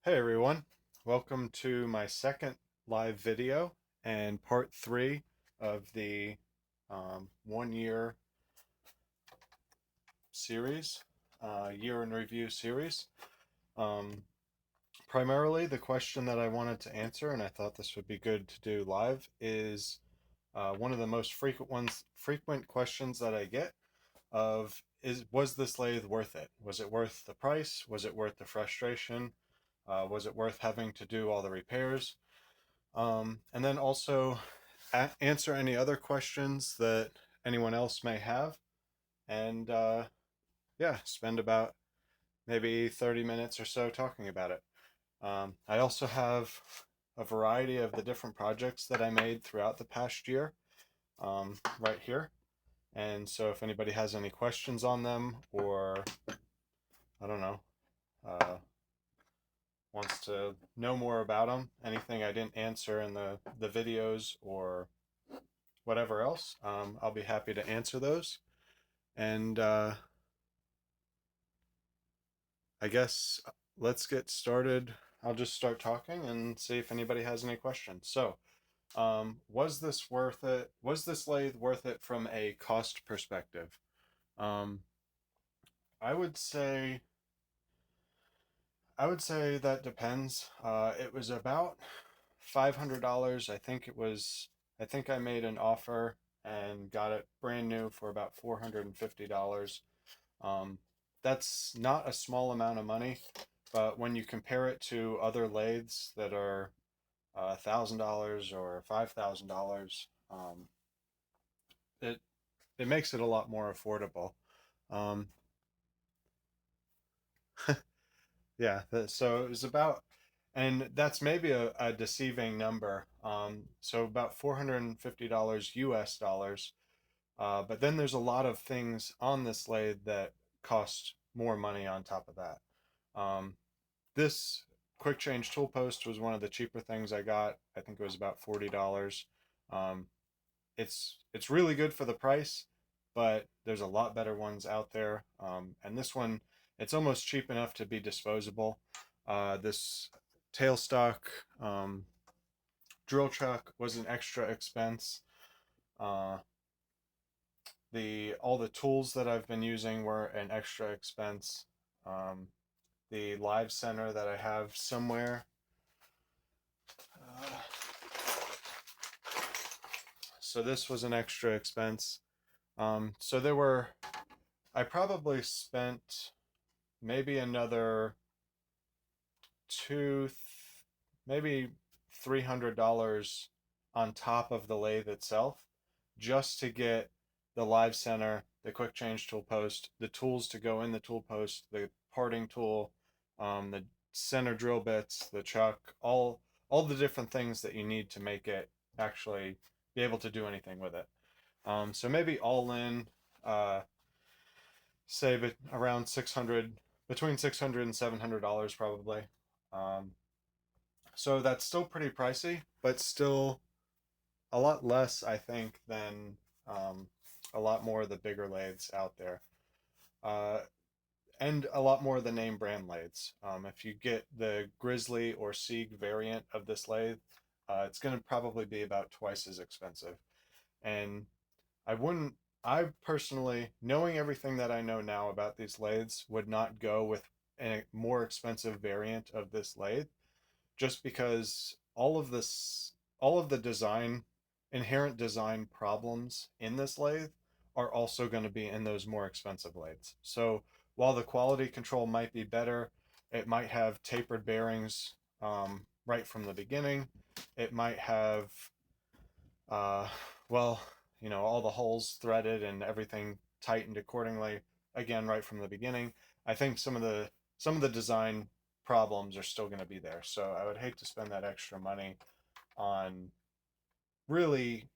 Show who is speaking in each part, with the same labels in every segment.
Speaker 1: Hey everyone, welcome to my second live video and part three of the 1 year series, year in review series. Um, Primarily, the question that I wanted to answer, and I thought this would be good to do live, is one of the most frequent questions that I get of was this lathe worth it? Was it worth the price? Was it worth the frustration? Was it worth having to do all the repairs? And then also answer any other questions that anyone else may have. And yeah, spend about maybe 30 minutes or so talking about it. I also have a variety of the different projects that I made throughout the past year right here. And so if anybody has any questions on them or, I don't know, uh, wants to know more about them, anything I didn't answer in the videos or whatever else, I'll be happy to answer those. And I guess let's get started. I'll just start talking and see if anybody has any questions. So, was this worth it? Was this lathe worth it from a cost perspective? Um, I would say I would say that depends. It was about $500. I think I made an offer and got it brand new for about $450. Um, that's not a small amount of money, but when you compare it to other lathes that are $1,000 or $5,000, it it makes it a lot more affordable. Um, yeah, so it was about, and that's maybe a deceiving number. So about $450 US dollars. But then there's a lot of things on this lathe that cost more money on top of that. Um, this quick change tool post was one of the cheaper things I got. I think it was about $40. Um, it's really good for the price, but there's a lot better ones out there. And this one, it's almost cheap enough to be disposable. This tailstock drill chuck was an extra expense. Uh, the all the tools that I've been using were an extra expense. Um, the live center that I have somewhere. Uh, so this was an extra expense. So there were, I probably spent maybe another two, maybe $300 on top of the lathe itself just to get the live center, the quick change tool post, the tools to go in the tool post, the parting tool, the center drill bits, the chuck, all the different things that you need to make it actually be able to do anything with it. So maybe all in, uh, save it around 600, between 600 and $700 probably. Um, so that's still pretty pricey, but still a lot less, I think, than a lot more of the bigger lathes out there. Uh, and a lot more of the name brand lathes. If you get the Grizzly or Sieg variant of this lathe, it's going to probably be about twice as expensive. And I wouldn't, I personally, knowing everything that I know now about these lathes, would not go with a more expensive variant of this lathe just because all of the design, inherent design problems in this lathe are also going to be in those more expensive lathes. So while the quality control might be better, it might have tapered bearings right from the beginning. It might have, uh, well, all the holes threaded and everything tightened accordingly, again, right from the beginning. I think some of the design problems are still going to be there. So I would hate to spend that extra money on really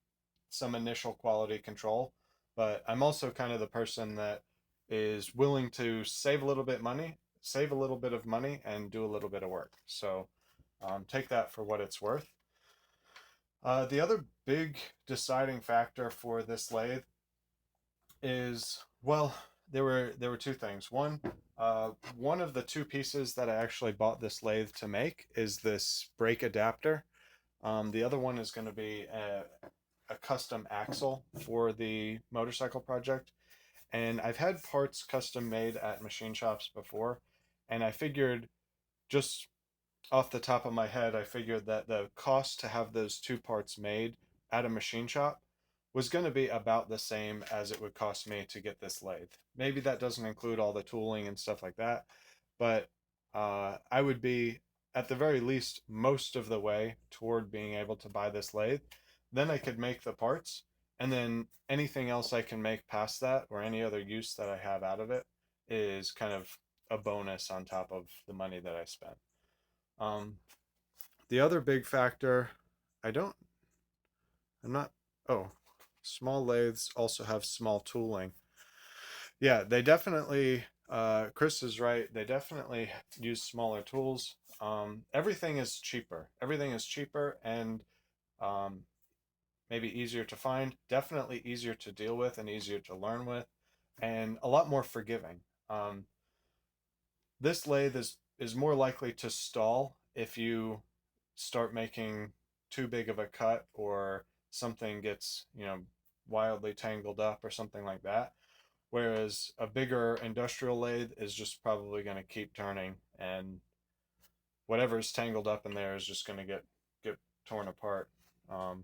Speaker 1: some initial quality control. But I'm also kind of the person that is willing to save a little bit of money, and do a little bit of work. So take that for what it's worth. The other big deciding factor for this lathe is, well, there were two things. One of the two pieces that I actually bought this lathe to make is this brake adapter. The other one is going to be a custom axle for the motorcycle project. And I've had parts custom made at machine shops before, and I figured, just off the top of my head, I figured that the cost to have those two parts made at a machine shop was going to be about the same as it would cost me to get this lathe. Maybe that doesn't include all the tooling and stuff like that, but I would be, at the very least, most of the way toward being able to buy this lathe. Then I could make the parts, and then anything else I can make past that, or any other use that I have out of it, is kind of a bonus on top of the money that I spent. Um, the other big factor, I don't, I'm not, oh, small lathes also have small tooling. Yeah, they definitely, Chris is right. They definitely use smaller tools. Everything is cheaper. Everything is cheaper and um, maybe easier to find, definitely easier to deal with and easier to learn with, and a lot more forgiving. Um, this lathe is more likely to stall if you start making too big of a cut, or something gets, wildly tangled up or something like that. Whereas a bigger industrial lathe is just probably going to keep turning, and whatever's tangled up in there is just going to get torn apart. Um,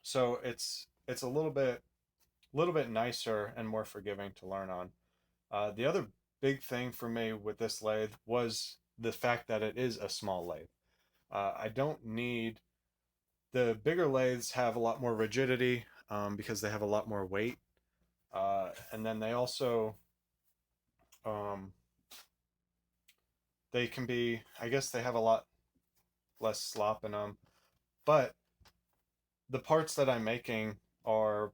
Speaker 1: so it's a little bit nicer and more forgiving to learn on. The other big thing for me with this lathe was the fact that it is a small lathe. I don't need the bigger lathes have a lot more rigidity, because they have a lot more weight, and then they also um, they can be, I guess they have a lot less slop in them, but the parts that I'm making are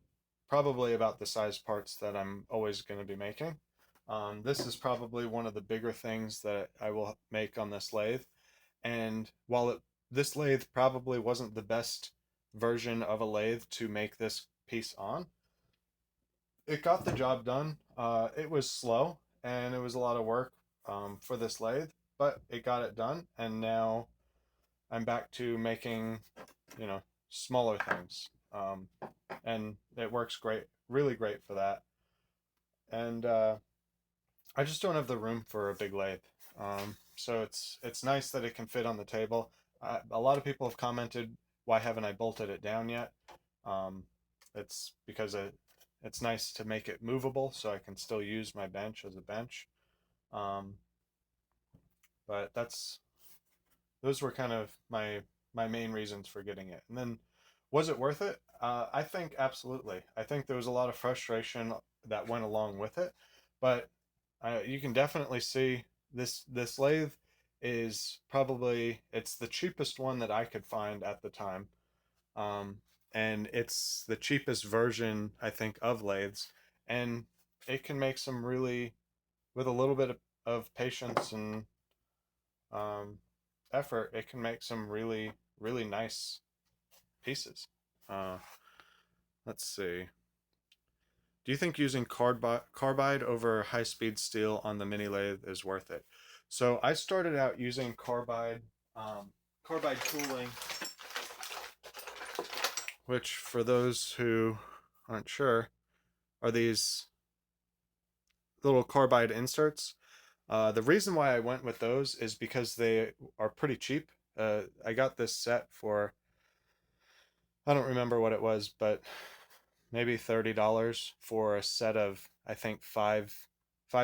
Speaker 1: probably about the size parts that I'm always going to be making. This is probably one of the bigger things that I will make on this lathe. And while this lathe probably wasn't the best version of a lathe to make this piece on, it got the job done. It was slow and it was a lot of work for this lathe, but it got it done. And now I'm back to making, you know, smaller things. And it works great, really great for that. And I just don't have the room for a big lathe. So it's nice that it can fit on the table. A lot of people have commented, why haven't I bolted it down yet? Um, it's because it's nice to make it movable so I can still use my bench as a bench. Um, but those were kind of my main reasons for getting it. And then, was it worth it? I think absolutely. I think there was a lot of frustration that went along with it, but you can definitely see this lathe is probably, it's the cheapest one that I could find at the time, um, and it's the cheapest version I think of lathes, and it can make some really, with a little bit of patience and um, effort, it can make some really, really nice pieces. Uh, let's see. Do you think using carbide over high-speed steel on the mini lathe is worth it? So I started out using carbide tooling, which for those who aren't sure, are these little carbide inserts. The reason why I went with those is because they are pretty cheap. I got this set for, I don't remember what it was, but maybe $30 for a set of, I think, five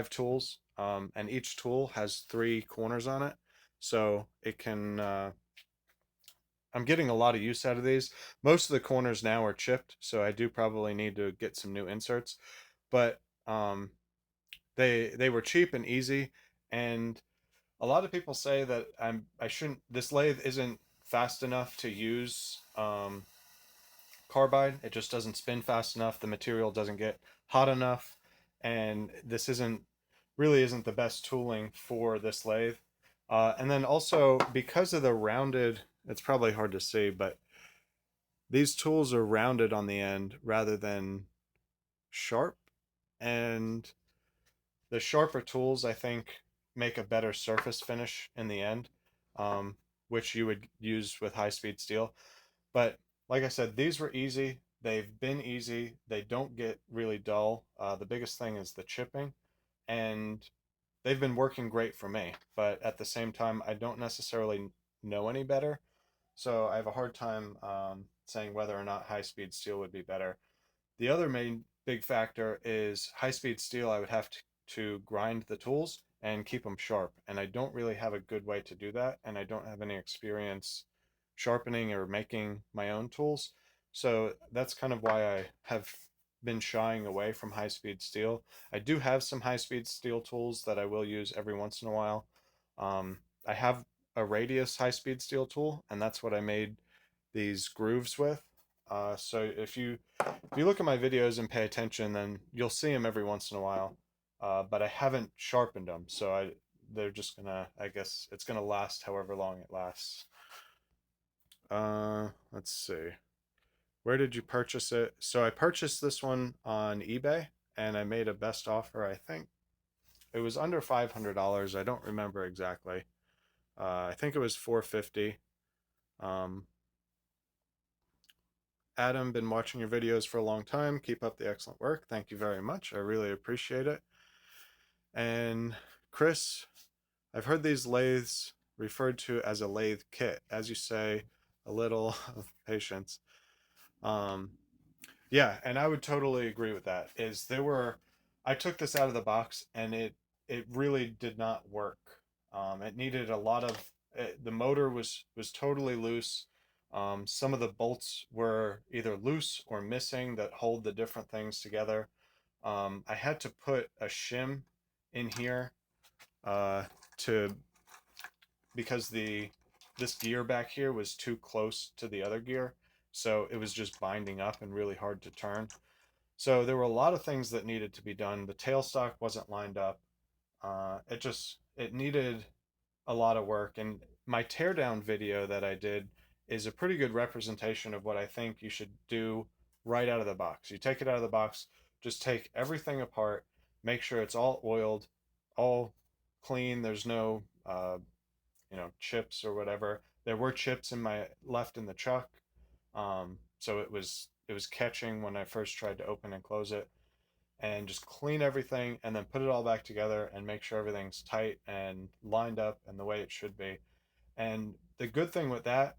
Speaker 1: tools. And each tool has three corners on it, so it can. I'm getting a lot of use out of these. Most of the corners now are chipped, so I do probably need to get some new inserts. But they were cheap and easy, and a lot of people say that I shouldn't. This lathe isn't fast enough to use carbide. It just doesn't spin fast enough. The material doesn't get hot enough, and this isn't the best tooling for this lathe. And then also, because of the rounded, it's probably hard to see, but these tools are rounded on the end rather than sharp, and the sharper tools, I think, make a better surface finish in the end, um, which you would use with high-speed steel. But like I said, these were easy. They've been easy. They don't get really dull. The biggest thing is the chipping, and they've been working great for me. But at the same time, I don't necessarily know any better. So I have a hard time saying whether or not high-speed steel would be better. The other main big factor is high-speed steel. I would have to grind the tools and keep them sharp, and I don't really have a good way to do that, and I don't have any experience sharpening or making my own tools. So that's kind of why I have been shying away from high-speed steel. I do have some high-speed steel tools that I will use every once in a while. I have a radius high-speed steel tool, and that's what I made these grooves with. So if you look at my videos and pay attention, then you'll see them every once in a while. But I haven't sharpened them, so they're just gonna, I guess it's gonna last however long it lasts. Let's see. Where did you purchase it? So I purchased this one on eBay, and I made a best offer. I think it was under $500. I don't remember exactly. I think it was 450. Um, Adam, been watching your videos for a long time. Keep up the excellent work. Thank you very much. I really appreciate it. And Chris, I've heard these lathes referred to as a lathe kit. As you say, a little of patience. Um, yeah, and I would totally agree with that. I took this out of the box and it really did not work. It needed a lot of the motor was totally loose. Some of the bolts were either loose or missing that hold the different things together. I had to put a shim in here uh, to because the this gear back here was too close to the other gear, so it was just binding up and really hard to turn. So there were a lot of things that needed to be done. The tailstock wasn't lined up. It needed a lot of work. And my teardown video that I did is a pretty good representation of what I think you should do right out of the box. You take it out of the box, just take everything apart, make sure it's all oiled, all clean. There's no chips or whatever. There were chips in my left in the chuck, so it was catching when I first tried to open and close it. And just clean everything and then put it all back together and make sure everything's tight and lined up and the way it should be. And the good thing with that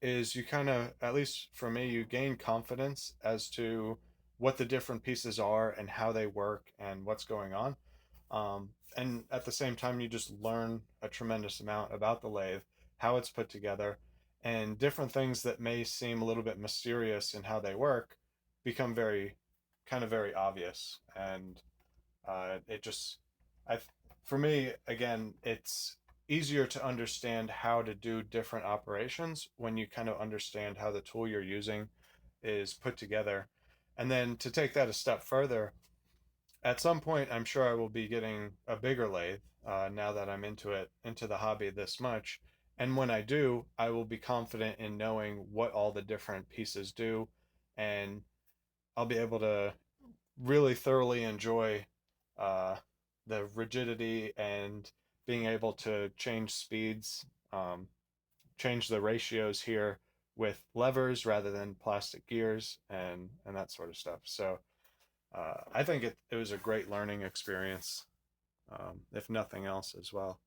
Speaker 1: is you kind of, at least for me, you gain confidence as to what the different pieces are and how they work and what's going on. And at the same time, you just learn a tremendous amount about the lathe, how it's put together, and different things that may seem a little bit mysterious in how they work become very obvious. And it just, I, for me, again, it's easier to understand how to do different operations when you kind of understand how the tool you're using is put together. And then to take that a step further, at some point, I'm sure I will be getting a bigger lathe now that I'm into the hobby this much. And when I do, I will be confident in knowing what all the different pieces do, and I'll be able to really thoroughly enjoy uh, the rigidity and being able to change speeds, change the ratios here with levers rather than plastic gears and that sort of stuff. So I think it was a great learning experience, if nothing else as well.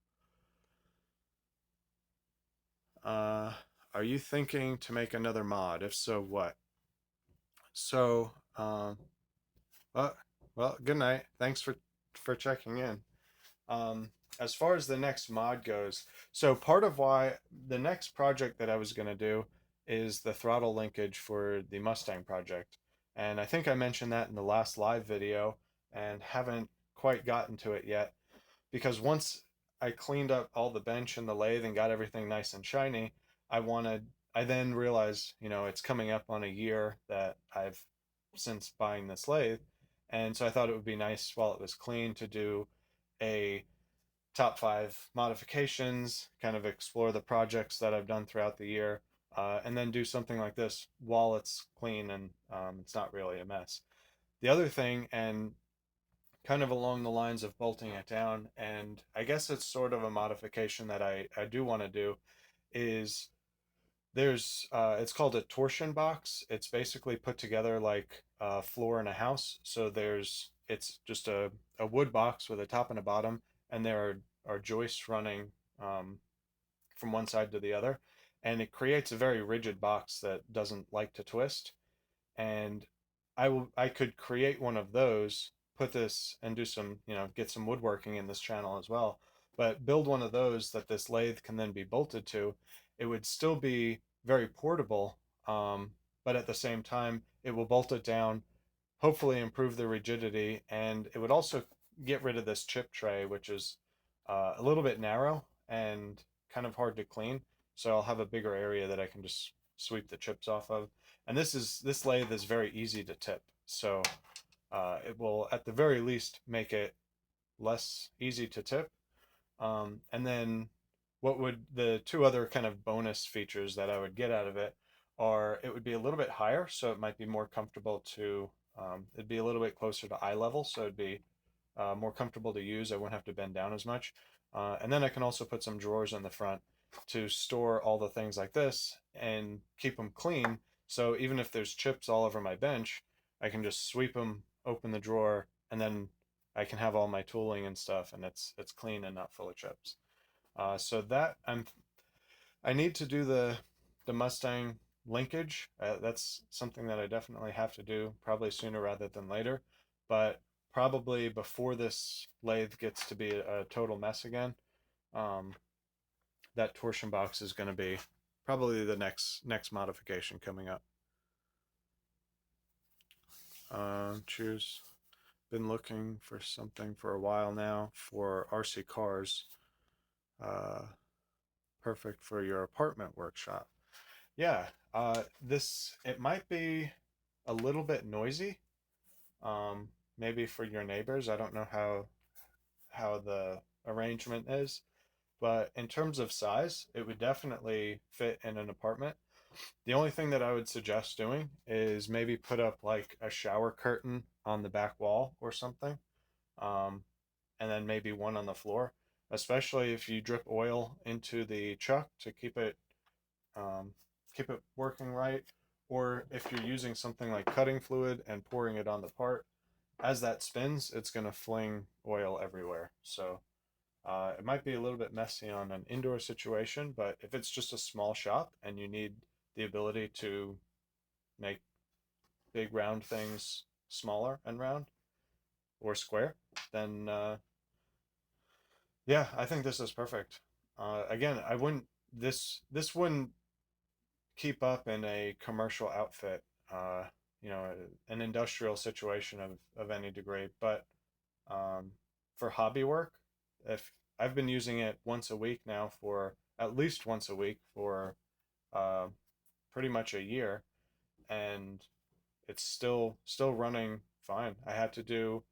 Speaker 1: Uh, are you thinking to make another mod? If so, what? So, well, well, good night. Thanks for checking in. Um, as far as the next mod goes, so part of why the next project that I was going to do is the throttle linkage for the Mustang project. And I think I mentioned that in the last live video and haven't quite gotten to it yet because once I cleaned up all the bench and the lathe and got everything nice and shiny, I then realized, it's coming up on a year that I've since buying this lathe. And so I thought it would be nice while it was clean to do a top 5 modifications, kind of explore the projects that I've done throughout the year, and then do something like this while it's clean and it's not really a mess. The other thing, and kind of along the lines of bolting it down. And I guess it's sort of a modification that I do want to do is there's it's called a torsion box. It's basically put together like a floor in a house. So it's just a wood box with a top and a bottom, and are joists running um, from one side to the other, and it creates a very rigid box that doesn't like to twist. And I could create one of those, put this and do some, get some woodworking in this channel as well, but build one of those that this lathe can then be bolted to. It would still be very portable, but at the same time, it will bolt it down, hopefully improve the rigidity, and it would also get rid of this chip tray, which is a little bit narrow and kind of hard to clean. So I'll have a bigger area that I can just sweep the chips off of. And this lathe is very easy to tip, so it will at the very least make it less easy to tip. And then what would the two other kind of bonus features that I would get out of it are it would be a little bit higher, so it might be more comfortable to, it'd be a little bit closer to eye level, so it'd be more comfortable to use. I wouldn't have to bend down as much. And then I can also put some drawers in the front to store all the things like this and keep them clean. So even if there's chips all over my bench, I can just sweep them, open the drawer, and then I can have all my tooling and stuff, and it's clean and not full of chips. So that I need to do the Mustang linkage. That's something that I definitely have to do, probably sooner rather than later, but probably before this lathe gets to be a total mess again. Um, that torsion box is going to be probably the next modification coming up. Choose. Been looking for something for a while now for RC cars. Uh, Perfect for your apartment workshop. Yeah, this it might be a little bit noisy. Um, Maybe for your neighbors. I don't know how the arrangement is, but in terms of size, it would definitely fit in an apartment. The only thing that I would suggest doing is maybe put up like a shower curtain on the back wall or something, um, and then maybe one on the floor, especially if you drip oil into the chuck to um, keep it working right, or if you're using something like cutting fluid and pouring it on the part, as that spins, it's going to fling oil everywhere. So it might be a little bit messy on an indoor situation, but if it's just a small shop and you need the ability to make big round things smaller and round or square, then yeah, I think this is perfect. Again, I wouldn't this wouldn't keep up in a commercial outfit, uh, an industrial situation of any degree. But um, for hobby work, if I've been using it once a week now for at least once a week for uh, pretty much a year, and it's still running fine. I had to do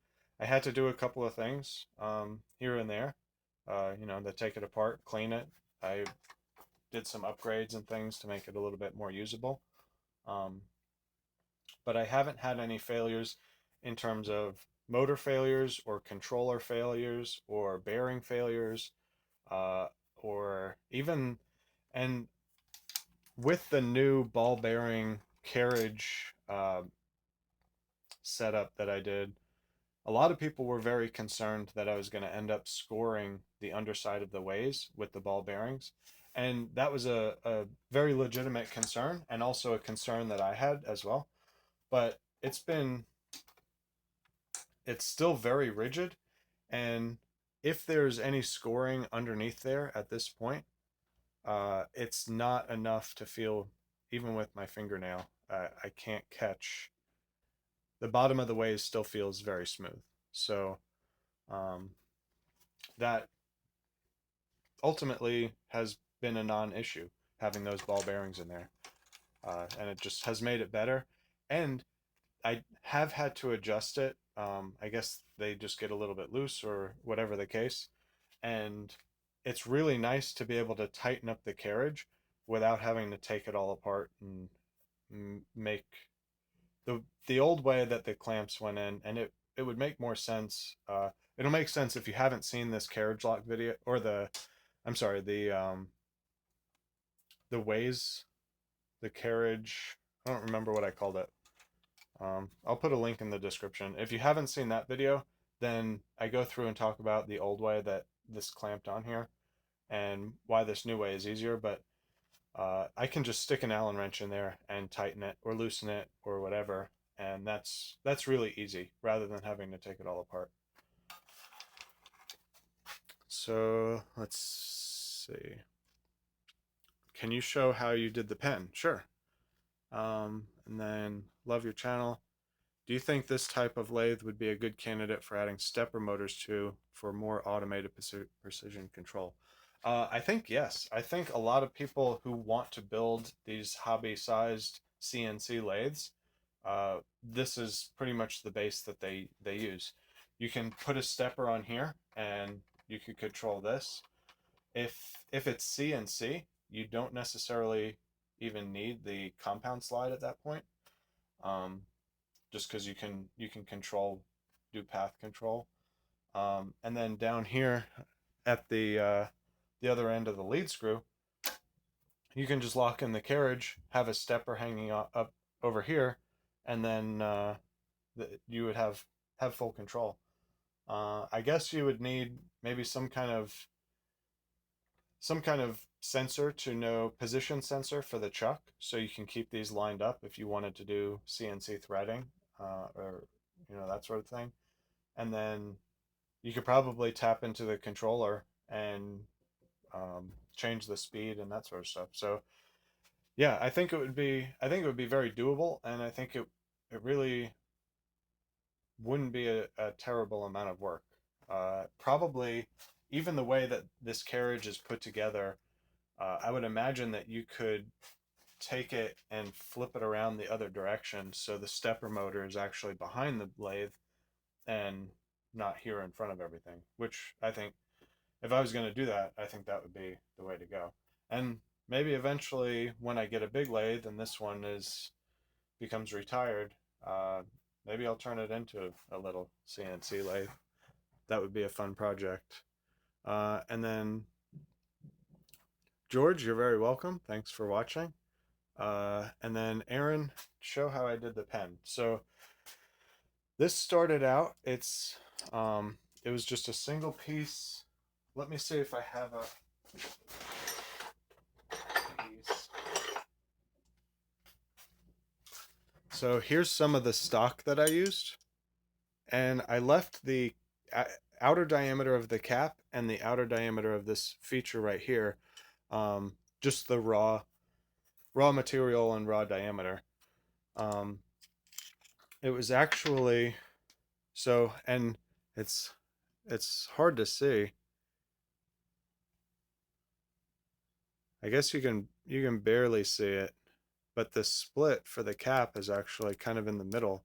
Speaker 1: a couple of things here and there, to take it apart, clean it. I did some upgrades and things to make it a little bit more usable. Um, but I haven't had any failures in terms of motor failures or controller failures or bearing failures, or even, and with the new ball bearing carriage setup that I did, a lot of people were very concerned that I was going to end up scoring the underside of the ways with the ball bearings. And that was a very legitimate concern, and also a concern that I had as well. But it's still very rigid. And if there's any scoring underneath there at this point, it's not enough to feel, even with my fingernail, I can't catch. The bottom of the waves still feels very smooth. So um, that ultimately has been a non-issue having those ball bearings in there, and it just has made it better. And I have had to adjust it. I guess they just get a little bit loose or whatever the case, and it's really nice to be able to tighten up the carriage without having to take it all apart and make the old way that the clamps went in, and it would make more sense. It'll make sense if you haven't seen this carriage lock video or I'm sorry, the ways, the carriage. I don't remember what I called it. I'll put a link in the description. If you haven't seen that video, then I go through and talk about the old way that this clamped on here and why this new way is easier. But I can just stick an Allen wrench in there and tighten it or loosen it or whatever, and that's really easy rather than having to take it all apart. So let's see. Can you show how you did the pen? Sure. And then love your channel. Do you think this type of lathe would be a good candidate for adding stepper motors to for more automated precision control? I think yes. I think a lot of people who want to build these hobby-sized CNC lathes, this is pretty much the base that they use. You can put a stepper on here, and you can control this. If it's CNC, you don't necessarily even need the compound slide at that point. Just because you can control, do path control, and then down here at the other end of the lead screw, you can just lock in the carriage, have a stepper hanging up over here, and then you would have full control. I guess you would need maybe some kind of sensor to know position sensor for the chuck, so you can keep these lined up if you wanted to do CNC threading, or that sort of thing. And then you could probably tap into the controller and change the speed and that sort of stuff. So yeah, I think it would be very doable, and I think it really wouldn't be a terrible amount of work. Probably even the way that this carriage is put together, I would imagine that you could take it and flip it around the other direction so the stepper motor is actually behind the lathe and not here in front of everything, which I think if I was going to do that, I think that would be the way to go. And maybe eventually when I get a big lathe and this one becomes retired, uh, maybe I'll turn it into a little CNC lathe. That would be a fun project. And then George, you're very welcome. Thanks for watching. And then Aaron, show how I did the pen. So this started out, it was just a single piece. Let me see if I have a piece. So here's some of the stock that I used. And I left the outer diameter of the cap and the outer diameter of this feature right here, just the raw material and raw diameter. It was actually and it's hard to see. I guess you can barely see it, but the split for the cap is actually kind of in the middle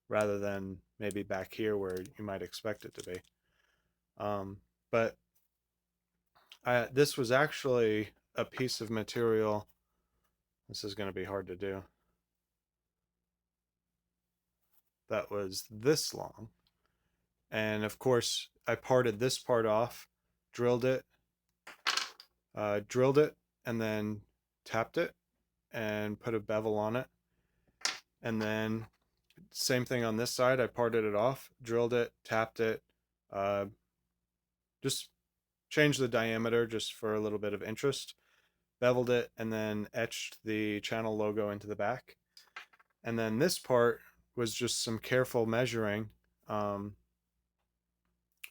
Speaker 1: rather than maybe back here where you might expect it to be. But this was actually a piece of material. This is going to be hard to do. That was this long. And of course, I parted this part off, drilled it, and then tapped it and put a bevel on it. And then same thing on this side. I parted it off, drilled it, tapped it, just changed the diameter just for a little bit of interest, beveled it, and then etched the channel logo into the back. And then this part was just some careful measuring.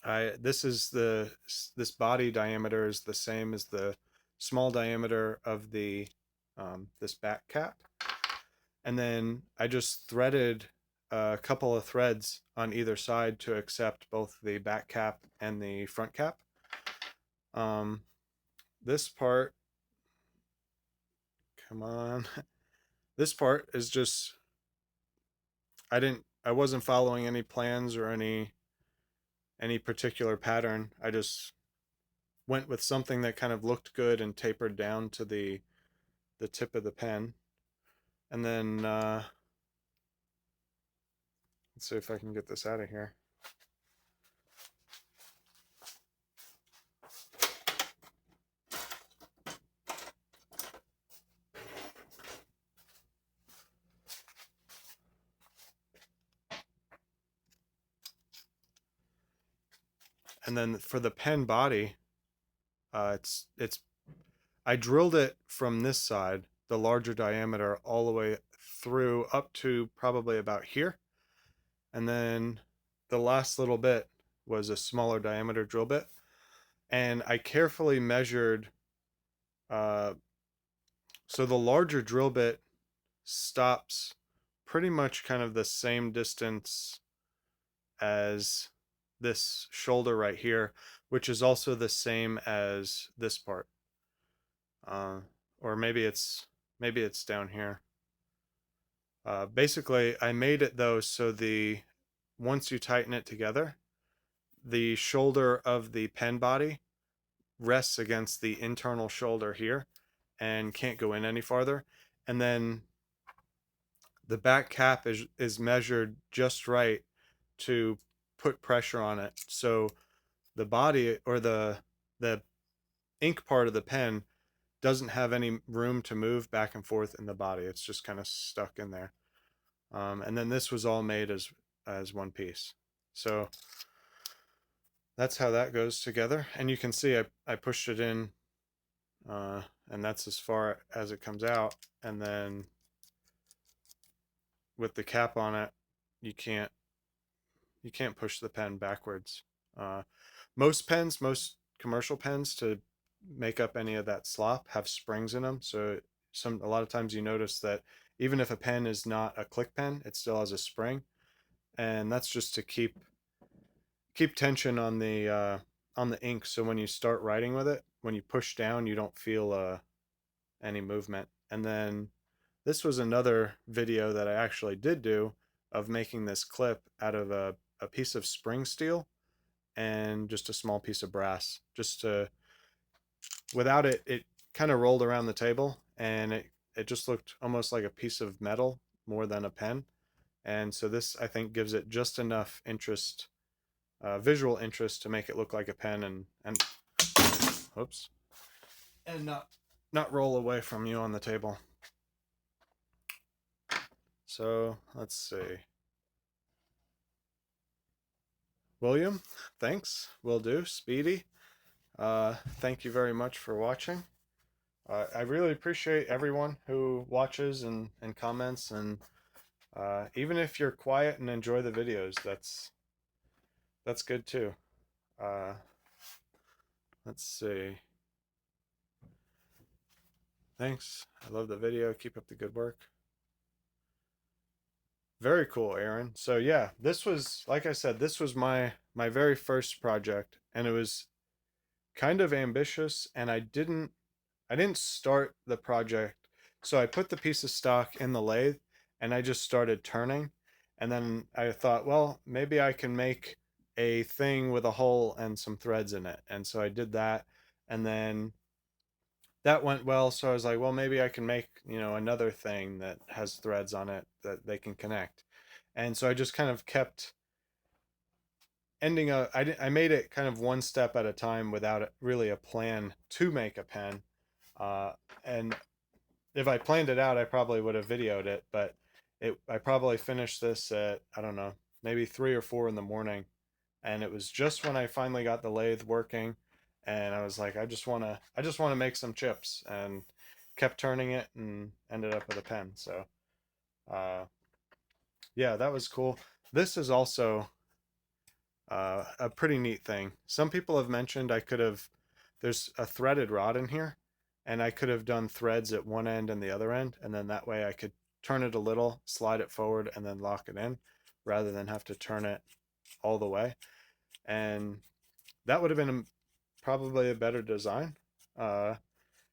Speaker 1: This body diameter is the same as the small diameter of this back cap, and then I just threaded a couple of threads on either side to accept both the back cap and the front cap. This part, come on, this part is just, I wasn't following any plans or any particular pattern. I just went with something that kind of looked good and tapered down to the tip of the pen. And then let's see if I can get this out of here. And then for the pen body, it's I drilled it from this side, the larger diameter, all the way through up to probably about here. And then the last little bit was a smaller diameter drill bit. And I carefully measured, uh, so the larger drill bit stops pretty much kind of the same distance as this shoulder right here, which is also the same as this part. Uh, or maybe it's down here. Basically, I made it though so the once you tighten it together, the shoulder of the pen body rests against the internal shoulder here and can't go in any farther. And then the back cap is measured just right to put pressure on it. So the body or the ink part of the pen doesn't have any room to move back and forth in the body. It's just kind of stuck in there. And then this was all made as one piece. So that's how that goes together. And you can see I pushed it in, and that's as far as it comes out. And then with the cap on it, you can't push the pen backwards. Uh, most commercial pens, to make up any of that slop, have springs in them. So a lot of times you notice that even if a pen is not a click pen, it still has a spring, and that's just to keep tension on the ink. So when you start writing with it, when you push down, you don't feel any movement. And then this was another video that I actually did do of making this clip out of a piece of spring steel and just a small piece of brass. Just to, without it, it kind of rolled around the table, and it just looked almost like a piece of metal more than a pen. And so this, I think, gives it just enough interest, visual interest, to make it look like a pen, and oops, and not roll away from you on the table. So let's see. William, thanks. Will do. Speedy, thank you very much for watching. I really appreciate everyone who watches and comments, and even if you're quiet and enjoy the videos, that's good too. Uh, let's see. Thanks. I love the video. Keep up the good work. Very cool, Aaron. So yeah, this was, like I said, this was my very first project, and it was kind of ambitious, and I didn't start the project. So I put the piece of stock in the lathe and I just started turning. And then I thought, well, maybe I can make a thing with a hole and some threads in it. And so I did that. And then that went well. So I was like, well, maybe I can make, another thing that has threads on it that they can connect. And so I just kind of kept I made it kind of one step at a time without really a plan to make a pen. And if I planned it out, I probably would have videoed it, but I probably finished this at, I don't know, maybe 3 or 4 in the morning. And it was just when I finally got the lathe working, and I was like, I just want to make some chips, and kept turning it and ended up with a pen. So, yeah, that was cool. This is also a pretty neat thing. Some people have mentioned there's a threaded rod in here, and I could have done threads at one end and the other end, and then that way I could turn it a little, slide it forward, and then lock it in, rather than have to turn it all the way. And that would have been probably a better design. I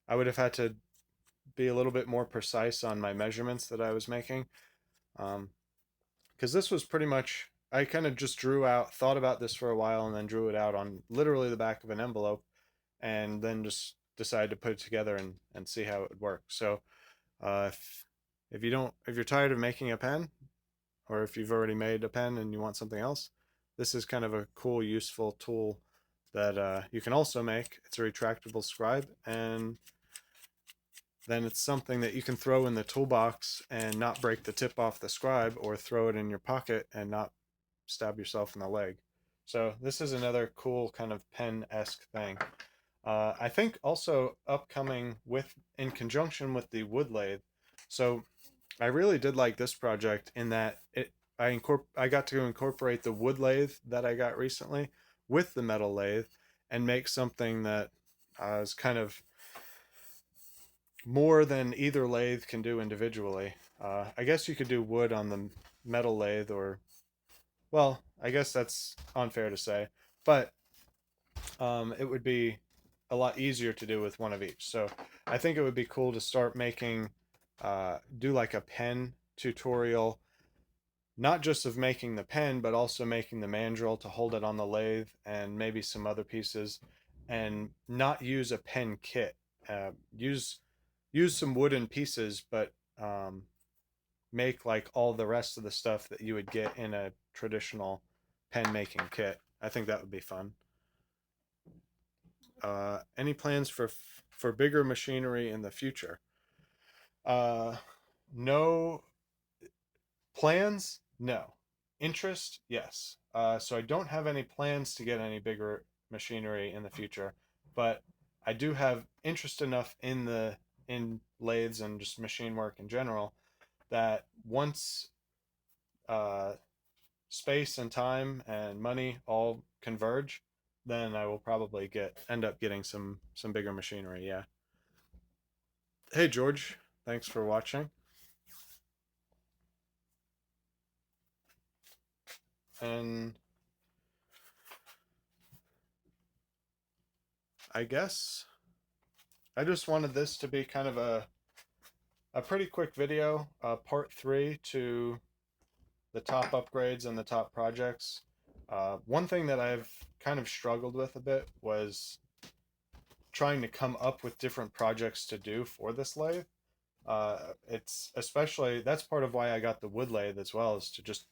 Speaker 1: would have had to be a little bit more precise on my measurements that I was making. Because this was pretty much, I kind of just thought about this for a while, and then drew it out on literally the back of an envelope, and then just decided to put it together and see how it would work. So if you're tired of making a pen, or if you've already made a pen and you want something else, this is kind of a cool, useful tool that you can also make. It's a retractable scribe, and then it's something that you can throw in the toolbox and not break the tip off the scribe, or throw it in your pocket and not stab yourself in the leg. So this is another cool kind of pen-esque thing. I think also upcoming with in conjunction with the wood lathe. So I really did like this project in that I got to incorporate the wood lathe that I got recently with the metal lathe and make something that is kind of more than either lathe can do individually. I guess you could do wood on the metal lathe, or well, I guess that's unfair to say, but it would be a lot easier to do with one of each. So I think it would be cool to start making, do like a pen tutorial, not just of making the pen, but also making the mandrel to hold it on the lathe and maybe some other pieces, and not use a pen kit. Uh, use use some wooden pieces, but make like all the rest of the stuff that you would get in a traditional pen making kit. I think that would be fun. Any plans for bigger machinery in the future? Uh, no plans. No interest. Yes. So I don't have any plans to get any bigger machinery in the future, but I do have interest enough in lathes and just machine work in general that once uh, space and time and money all converge, then I will probably end up getting some bigger machinery. Yeah. Hey George, thanks for watching. And I guess I just wanted this to be kind of a pretty quick video, part three to the top upgrades and the top projects. One thing that I've kind of struggled with a bit was trying to come up with different projects to do for this lathe. It's especially that's part of why I got the wood lathe as well, is to just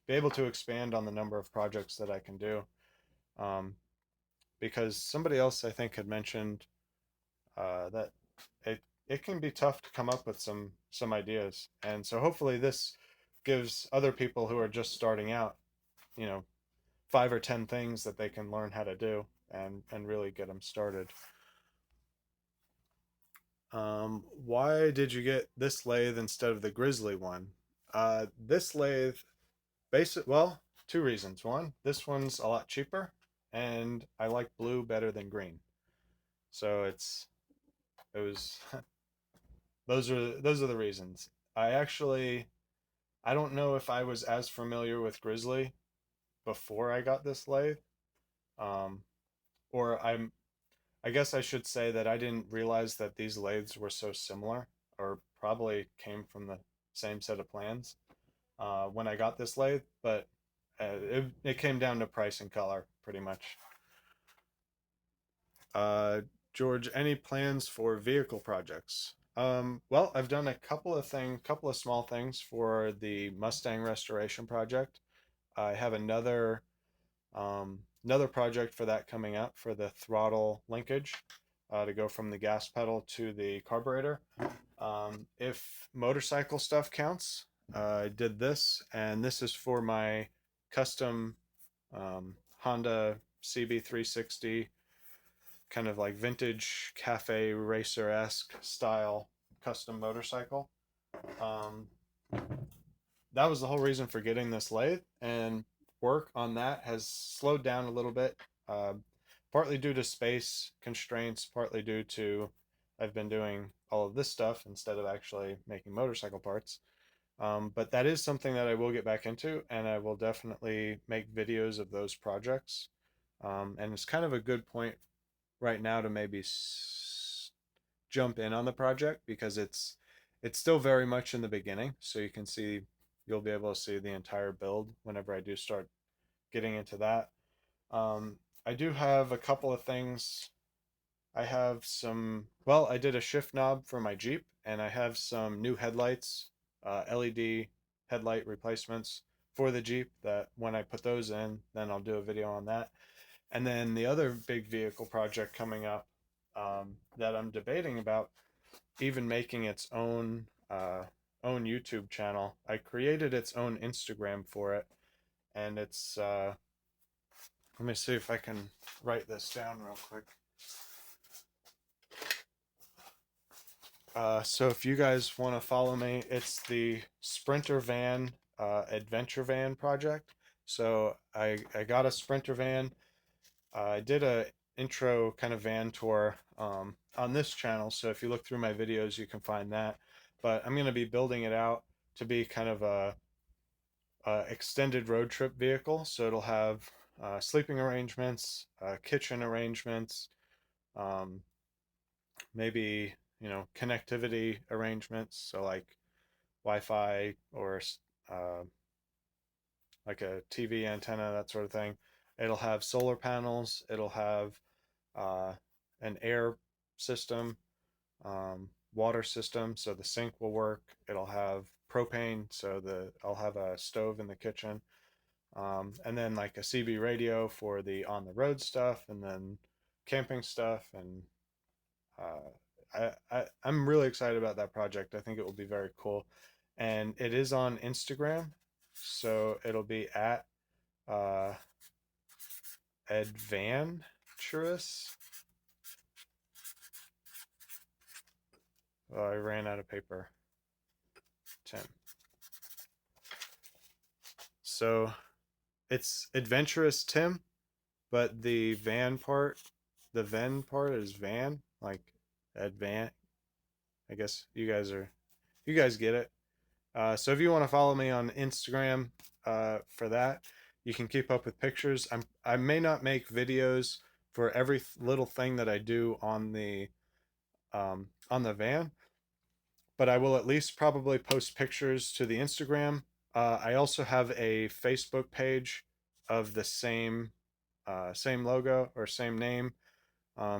Speaker 1: be able to expand on the number of projects that I can do. Um, because somebody else I think had mentioned that it it can be tough to come up with some ideas, and so hopefully this gives other people who are just starting out, you know, 5 or 10 things that they can learn how to do and really get them started. Why did you get this lathe instead of the Grizzly one? This lathe, well, two reasons. One, this one's a lot cheaper, and I like blue better than green. So it was those are the reasons. I don't know if I was as familiar with Grizzly before I got this lathe, um, or I guess I should say that I didn't realize that these lathes were so similar, or probably came from the same set of plans when I got this lathe, but it came down to price and color pretty much. Uh, George, any plans for vehicle projects? Well, I've done a couple of small things for the Mustang restoration project. I have another project for that coming up for the throttle linkage to go from the gas pedal to the carburetor. If motorcycle stuff counts, I did this, and this is for my custom Honda CB360, kind of like vintage cafe racer esque style custom motorcycle. Um, that was the whole reason for getting this lathe, and work on that has slowed down a little bit, uh, partly due to space constraints, partly due to I've been doing all of this stuff instead of actually making motorcycle parts. But that is something that I will get back into, and I will definitely make videos of those projects. And it's kind of a good point right now to maybe jump in on the project because it's still very much in the beginning, so you'll be able to see the entire build whenever I do start getting into that. I do have a couple of things. I did a shift knob for my Jeep, and I have some new headlights, LED headlight replacements for the Jeep that when I put those in, then I'll do a video on that. And then the other big vehicle project coming up, that I'm debating about even making its own YouTube channel. I created its own Instagram for it, and Let me see if I can write this down real quick. So if you guys want to follow me, it's the Sprinter Van Adventure Van project. So I got a Sprinter van. I did a intro kind of van tour on this channel. So if you look through my videos, you can find that. But I'm going to be building it out to be kind of a extended road trip vehicle. So it'll have sleeping arrangements, kitchen arrangements, um, maybe connectivity arrangements. So like Wi-Fi or uh, like a TV antenna, that sort of thing. It'll have solar panels. It'll have uh, an air system, water system, so the sink will work. It'll have propane, so I'll have a stove in the kitchen, and then like a CB radio for the on the road stuff, and then camping stuff, and I'm really excited about that project. I think it will be very cool, and it is on Instagram, so it'll be at uh, Advanturous. Oh, I ran out of paper. 10. So it's Adventurous Tim, but the Ven part is van, like advan. I guess you guys get it. So if you want to follow me on Instagram for that, you can keep up with pictures. I may not make videos for every little thing that I do on the van, but I will at least probably post pictures to the Instagram. I also have a Facebook page of the same logo or same name.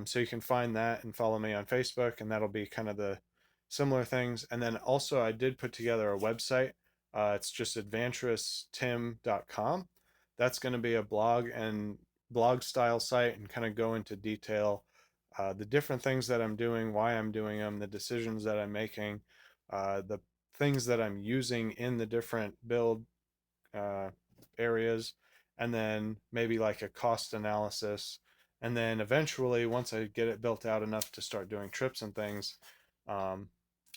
Speaker 1: So you can find that and follow me on Facebook, and that'll be kind of the similar things. And then also, I did put together a website. It's just adventuroustim.com. That's going to be a blog style site and kind of go into detail the different things that I'm doing, why I'm doing them, the decisions that I'm making, the things that I'm using in the different build uh, areas, and then maybe like a cost analysis. And then eventually, once I get it built out enough to start doing trips and things, um,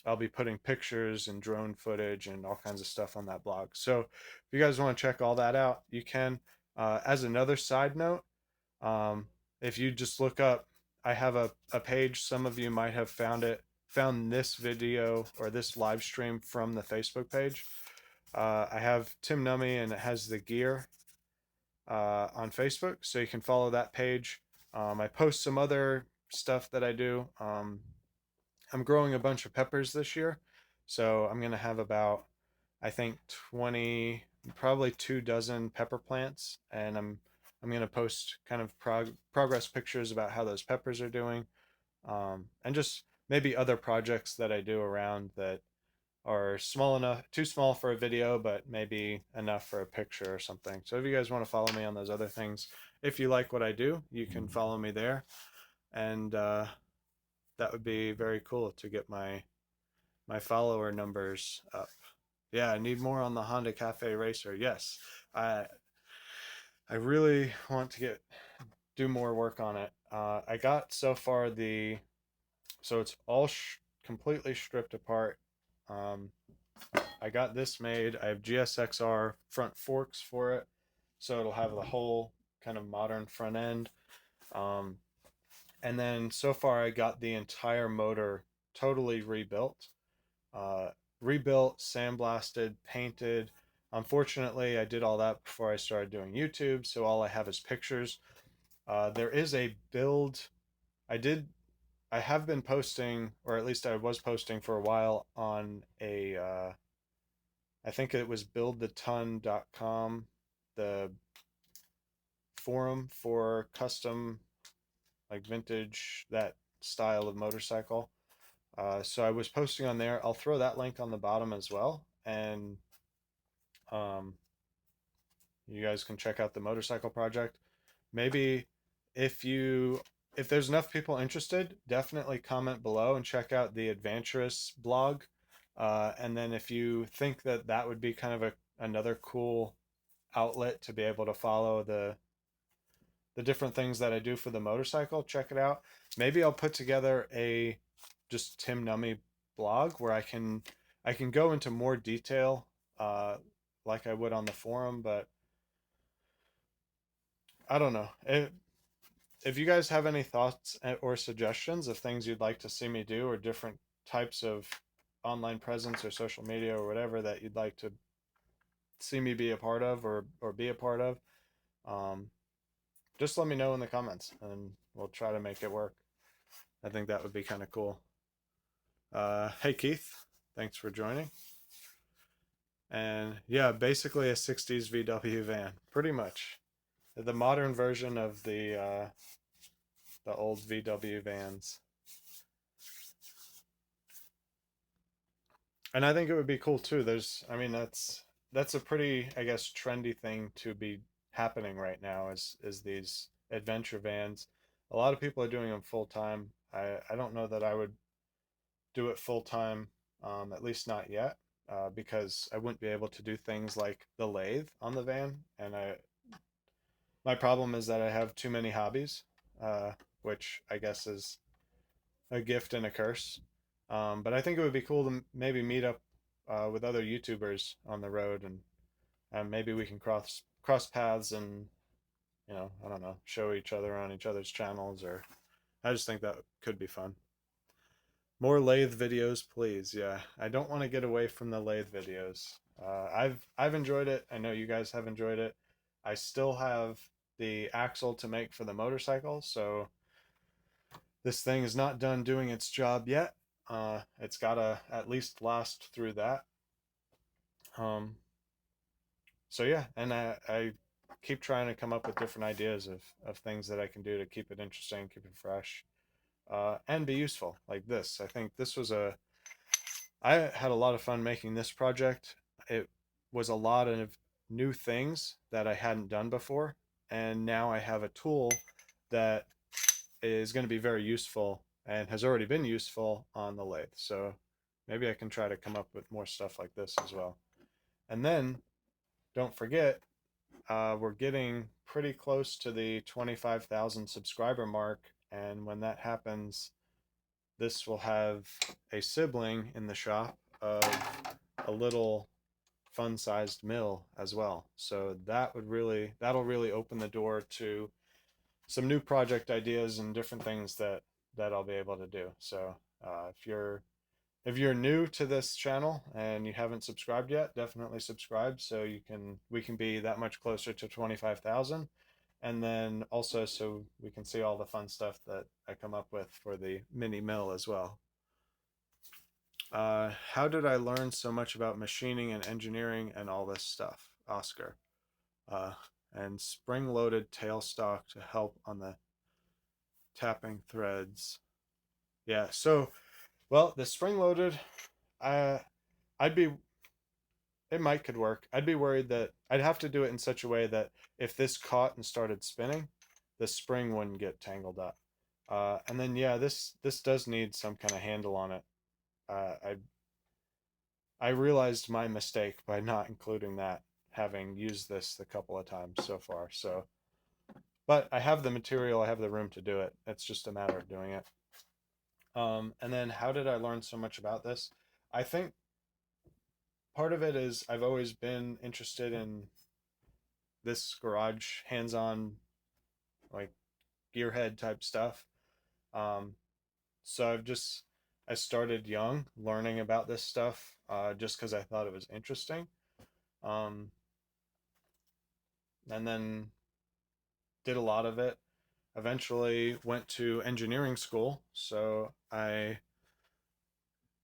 Speaker 1: I'll be putting pictures and drone footage and all kinds of stuff on that blog. So if you guys want to check all that out, you can. As another side note, um, if you just look up, I have a page. Some of you might have found this video or this live stream from the Facebook page. I have TimNummy, and it has the gear on Facebook, so you can follow that page. I post some other stuff that I do. I'm growing a bunch of peppers this year, so I'm gonna have about, I think, 20, probably 2 dozen pepper plants, and I'm gonna post kind of progress pictures about how those peppers are doing, and just maybe other projects that I do around that are small enough, too small for a video, but maybe enough for a picture or something. So if you guys want to follow me on those other things, if you like what I do, you can follow me there, and that would be very cool to get my follower numbers up. Yeah, I need more on the Honda Cafe Racer. Yes, I I really want to do more work on it. I got so far so it's all completely stripped apart. Um, I got this made. I have GSXR front forks for it, so it'll have the whole kind of modern front end. Um, and then so far, I got the entire motor totally rebuilt, uh, sandblasted, painted. Unfortunately, I did all that before I started doing YouTube, so all I have is pictures. There is a build. I did. I have been posting, or at least I was posting for a while on I think it was buildtheton.com, the forum for custom, like vintage, that style of motorcycle. So I was posting on there. I'll throw that link on the bottom as well. And um, you guys can check out the motorcycle project. Maybe if you if there's enough people interested, definitely comment below and check out the Adventurous blog. And then if you think that that would be kind of another cool outlet to be able to follow the different things that I do for the motorcycle, check it out. Maybe I'll put together a just TimNummy blog where I can go into more detail, uh, like I would on the forum. But I don't know. If you guys have any thoughts or suggestions of things you'd like to see me do, or different types of online presence or social media or whatever that you'd like to see me be a part of, or be a part of, um, just let me know in the comments and we'll try to make it work. I think that would be kind of cool. Hey Keith, thanks for joining. And yeah, basically a 60s VW van, pretty much. The modern version of the old VW vans. And I think it would be cool too. I mean, that's a pretty, I guess, trendy thing to be happening right now is these adventure vans. A lot of people are doing them full time. I don't know that I would do it full time, at least not yet, because I wouldn't be able to do things like the lathe on the van. And my problem is that I have too many hobbies, uh, which I guess is a gift and a curse. But I think it would be cool to maybe meet up with other YouTubers on the road, and maybe we can cross paths, and I don't know, show each other on each other's channels. Or I just think that could be fun. More lathe videos, please. Yeah, I don't want to get away from the lathe videos. I've enjoyed it. I know you guys have enjoyed it. I still have the axle to make for the motorcycle, so this thing is not done doing its job yet. It's gotta at least last through that. Um, so yeah, and I keep trying to come up with different ideas of things that I can do to keep it interesting, keep it fresh, and be useful. Like this, I think this was I had a lot of fun making this project. It was a lot of new things that I hadn't done before, and now I have a tool that is going to be very useful and has already been useful on the lathe. So maybe I can try to come up with more stuff like this as well. And then don't forget, we're getting pretty close to the 25,000 subscriber mark. And when that happens, this will have a sibling in the shop of a little fun-sized mill as well. So that'll really open the door to some new project ideas and different things that I'll be able to do. So if you're new to this channel and you haven't subscribed yet, definitely subscribe so we can be that much closer to 25,000. And then also so we can see all the fun stuff that I come up with for the mini mill as well. How did I learn so much about machining and engineering and all this stuff? Oscar. Uh, and spring-loaded tailstock to help on the tapping threads. Yeah, so, well, the spring-loaded, uh, I'd be, it might could work. I'd be worried that I'd have to do it in such a way that if this caught and started spinning, the spring wouldn't get tangled up. And then, yeah, this does need some kind of handle on it. I realized my mistake by not including that, having used this a couple of times so far. So, but I have the material, I have the room to do it. It's just a matter of doing it. And then how did I learn so much about this? I think part of it is I've always been interested in this garage hands-on, like gearhead type stuff. Um, so I started young learning about this stuff, just because I thought it was interesting. Um, and then did a lot of it. Eventually went to engineering school, so I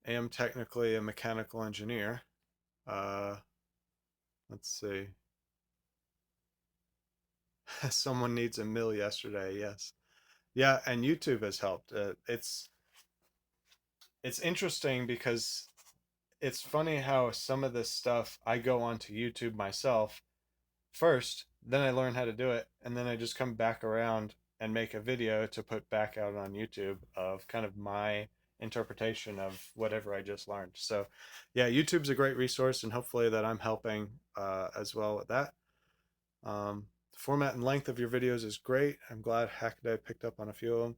Speaker 1: am technically a mechanical engineer. Uh, let's see. Someone needs a mill yesterday. Yes. Yeah, and YouTube has helped. It's interesting because it's funny how some of this stuff I go onto YouTube myself first, then I learn how to do it, and then I just come back around and make a video to put back out on YouTube of kind of my interpretation of whatever I just learned. So, yeah, YouTube's a great resource, and hopefully that I'm helping as well with that. Um, The format and length of your videos is great. I'm glad Hackaday picked up on a few of them.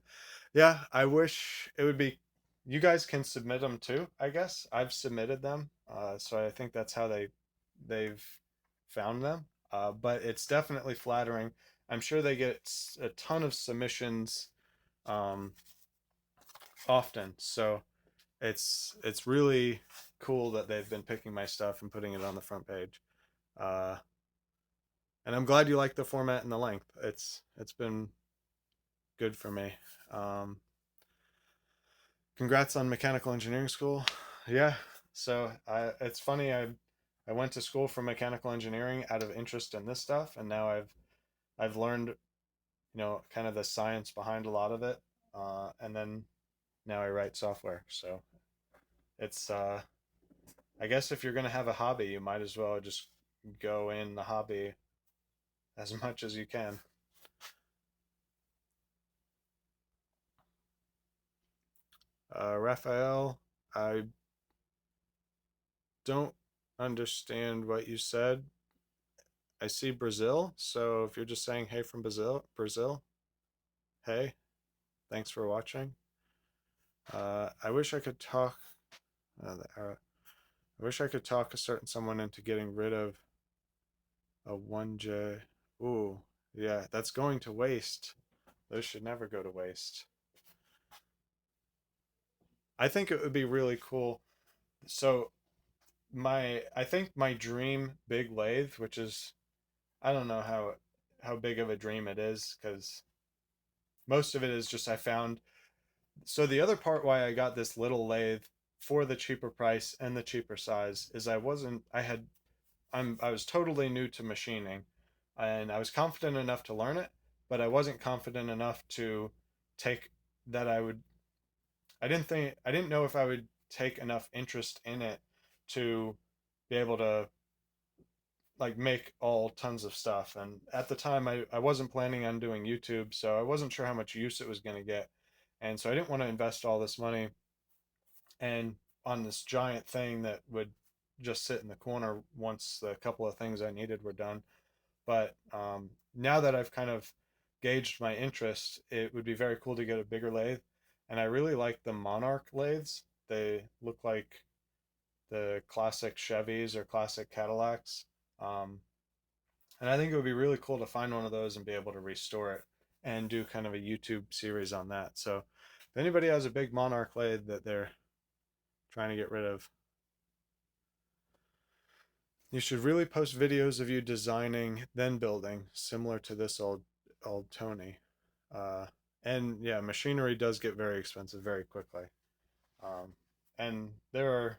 Speaker 1: Yeah, I wish it would be. You guys can submit them too, I guess. I've submitted them, so I think that's how they've found them. But it's definitely flattering. I'm sure they get a ton of submissions um, often, so it's really cool that they've been picking my stuff and putting it on the front page. Uh, and I'm glad you like the format and the length. It's been good for me. Um, Congrats on mechanical engineering school. Yeah. So it's funny. I went to school for mechanical engineering out of interest in this stuff, and now I've learned, kind of the science behind a lot of it, and then now I write software. So it's I guess if you're gonna have a hobby, you might as well just go in the hobby as much as you can. Raphael, I don't understand what you said. I see Brazil. So if you're just saying hey from Brazil, hey, thanks for watching. I wish I could talk. I wish I could talk a certain someone into getting rid of a 1J. Ooh, yeah, that's going to waste. Those should never go to waste. I think it would be really cool. So I think my dream big lathe, which is, I don't know how big of a dream it is, because most of it is just I found. So the other part why I got this little lathe for the cheaper price and the cheaper size is I was totally new to machining, and I was confident enough to learn it, but I wasn't confident enough to take that I didn't know if I would take enough interest in it to be able to like make all tons of stuff. And at the time I wasn't planning on doing YouTube, so I wasn't sure how much use it was going to get. And so I didn't want to invest all this money and on this giant thing that would just sit in the corner once the couple of things I needed were done. But now that I've kind of gauged my interest, it would be very cool to get a bigger lathe. And I really like the Monarch lathes. They look like the classic Chevys or classic Cadillacs. Um, and I think it would be really cool to find one of those and be able to restore it and do kind of a YouTube series on that. So if anybody has a big Monarch lathe that they're trying to get rid of, you should really post videos of you designing then building, similar to this old Tony. Uh, and yeah, machinery does get very expensive very quickly. Um, and there are,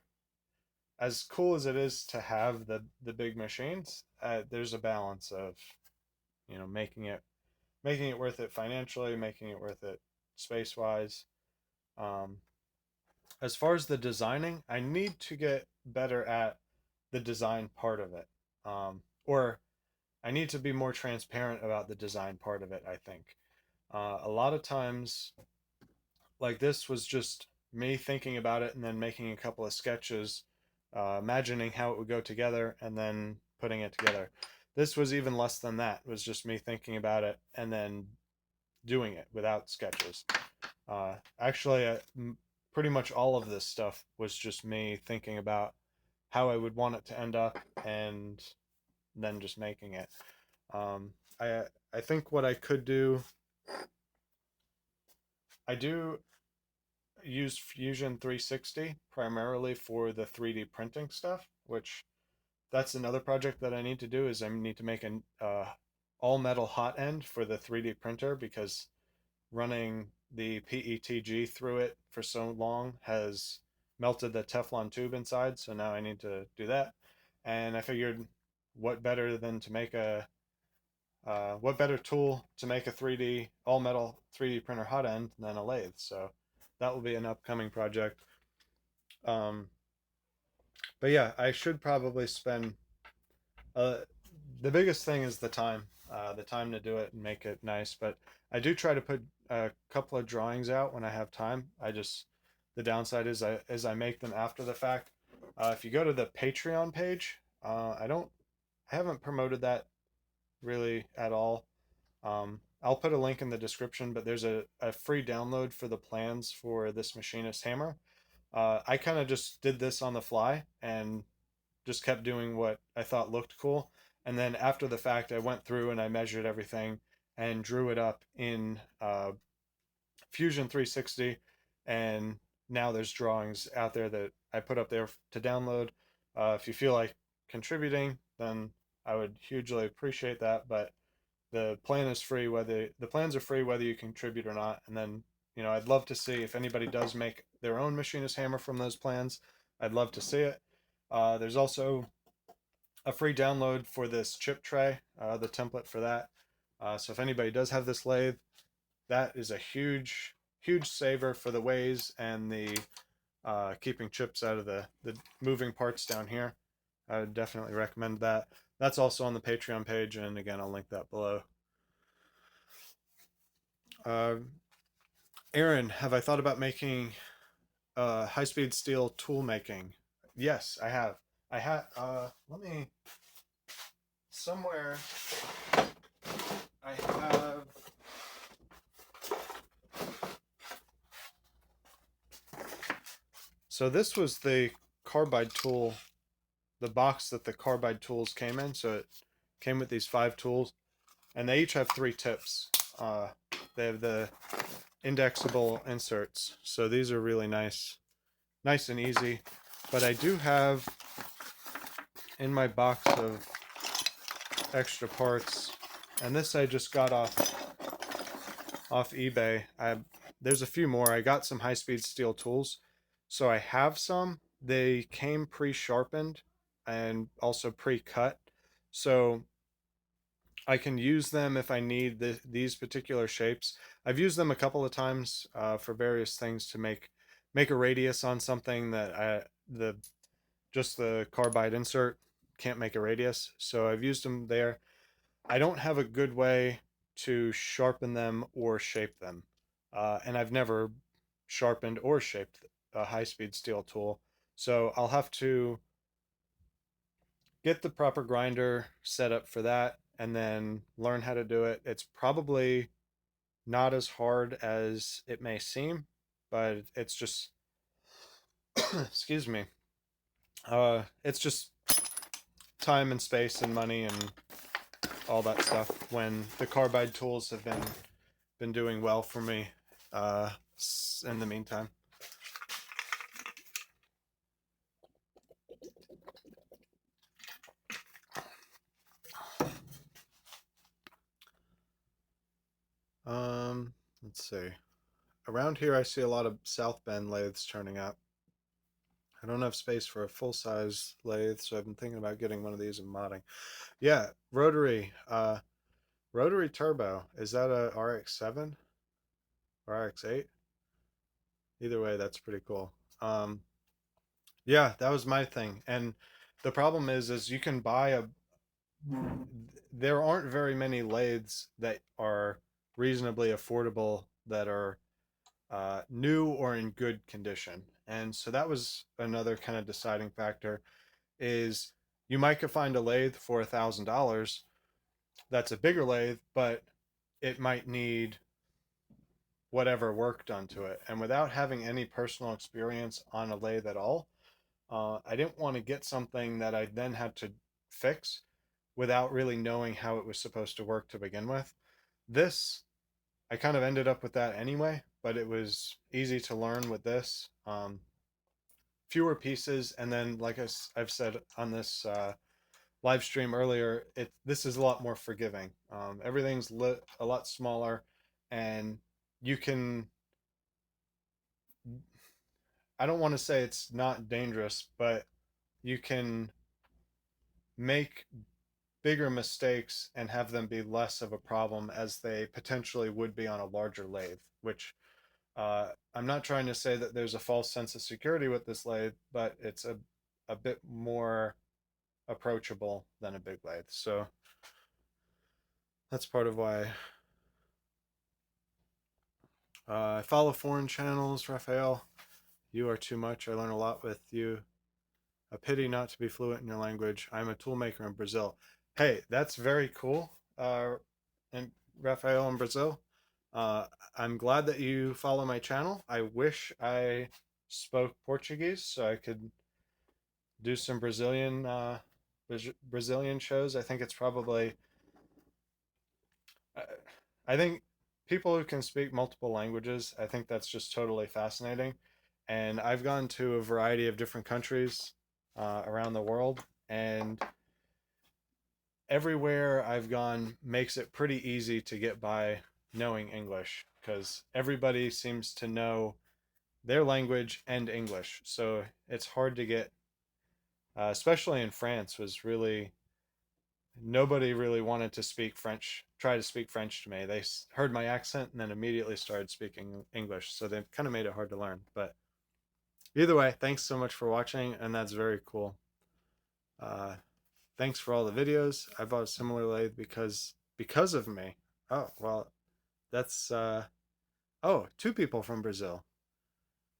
Speaker 1: as cool as it is to have the big machines, there's a balance of making it worth it financially, making it worth it space wise. Um, as far as the designing, I need to get better at the design part of it. Or I need to be more transparent about the design part of it, I think. A lot of times, like this was just me thinking about it and then making a couple of sketches, imagining how it would go together and then putting it together. This was even less than that. It was just me thinking about it and then doing it without sketches. Actually, pretty much all of this stuff was just me thinking about how I would want it to end up and then just making it. Um, I I think what I could do, I do use Fusion 360 primarily for the 3D printing stuff, which that's another project that I need to do is I need to make an all metal hot end for the 3D printer because running the PETG through it for so long has melted the Teflon tube inside, so now I need to do that. And I figured what better than to make a what better tool to make a 3D all metal 3D printer hot end than a lathe? So that will be an upcoming project. Um, but yeah, I should probably spend. Uh, the biggest thing is the time to do it and make it nice. But I do try to put a couple of drawings out when I have time. The downside is I make them after the fact. If you go to the Patreon page, I haven't promoted that really at all. I'll put a link in the description, but there's a free download for the plans for this machinist hammer. I kind of just did this on the fly and just kept doing what I thought looked cool. And then after the fact, I went through and I measured everything and drew it up in Fusion 360. And now there's drawings out there that I put up there to download. If you feel like contributing, then I would hugely appreciate that. But the plan is free whether the plans are free whether you contribute or not. And then, I'd love to see if anybody does make their own machinist hammer from those plans. I'd love to see it. There's also a free download for this chip tray, the template for that. So if anybody does have this lathe, that is a huge saver for the ways and the keeping chips out of the moving parts down here. I would definitely recommend that. That's also on the Patreon page, and again, I'll link that below. Uh, Aaron, have I thought about making high-speed steel tool making? Yes, I have. I have. Let me. Somewhere I have. So this was the carbide tool, the box that the carbide tools came in. So it came with these 5 tools, and they each have 3 tips. They have the indexable inserts, so these are really nice and easy. But I do have in my box of extra parts, and this I just got off eBay. There's a few more. I got some high-speed steel tools, so I have some. They came pre-sharpened and also pre-cut, so I can use them if I need these particular shapes. I've used them a couple of times for various things to make a radius on something that just the carbide insert can't make a radius. So I've used them there. I don't have a good way to sharpen them or shape them. And I've never sharpened or shaped a high-speed steel tool. So I'll have to get the proper grinder set up for that and then learn how to do it. It's probably not as hard as it may seem, but it's just, excuse me, it's just time and space and money and all that stuff when the carbide tools have been doing well for me in the meantime. Let's see. Around here I see a lot of South Bend lathes turning up. I don't have space for a full-size lathe, so I've been thinking about getting one of these and modding. Yeah, rotary turbo. Is that a RX-7 or RX-8? Either way, that's pretty cool. Yeah, that was my thing. And the problem is you can buy there aren't very many lathes that are reasonably affordable that are new or in good condition. And so that was another kind of deciding factor is you might could find a lathe for $1,000 that's a bigger lathe, but it might need whatever work done to it. And without having any personal experience on a lathe at all, I didn't want to get something that I then had to fix without really knowing how it was supposed to work to begin with. This, I kind of ended up with that anyway, but it was easy to learn with this. Fewer pieces, and then like I've said on this live stream earlier, this is a lot more forgiving. Everything's a lot smaller, and you can. I don't want to say it's not dangerous, but you can make bigger mistakes and have them be less of a problem as they potentially would be on a larger lathe, which I'm not trying to say that there's a false sense of security with this lathe, but it's a bit more approachable than a big lathe. So that's part of why I follow foreign channels. Raphael, you are too much. I learn a lot with you. A pity not to be fluent in your language. I'm a toolmaker in Brazil. Hey, that's very cool. and Rafael in Brazil. Uh, I'm glad that you follow my channel. I wish I spoke Portuguese so I could do some Brazilian shows. I think it's probably I I think people who can speak multiple languages, I think that's just totally fascinating. And I've gone to a variety of different countries around the world, and everywhere I've gone makes it pretty easy to get by knowing English because everybody seems to know their language and English. So it's hard to get, especially in France, was really nobody really wanted to speak French, try to speak French to me. They heard my accent and then immediately started speaking English. So they kind of made it hard to learn. But either way, thanks so much for watching, and that's very cool. Uh, Thanks for all the videos. I bought a similar lathe because of me. Oh, well, that's oh, two people from Brazil.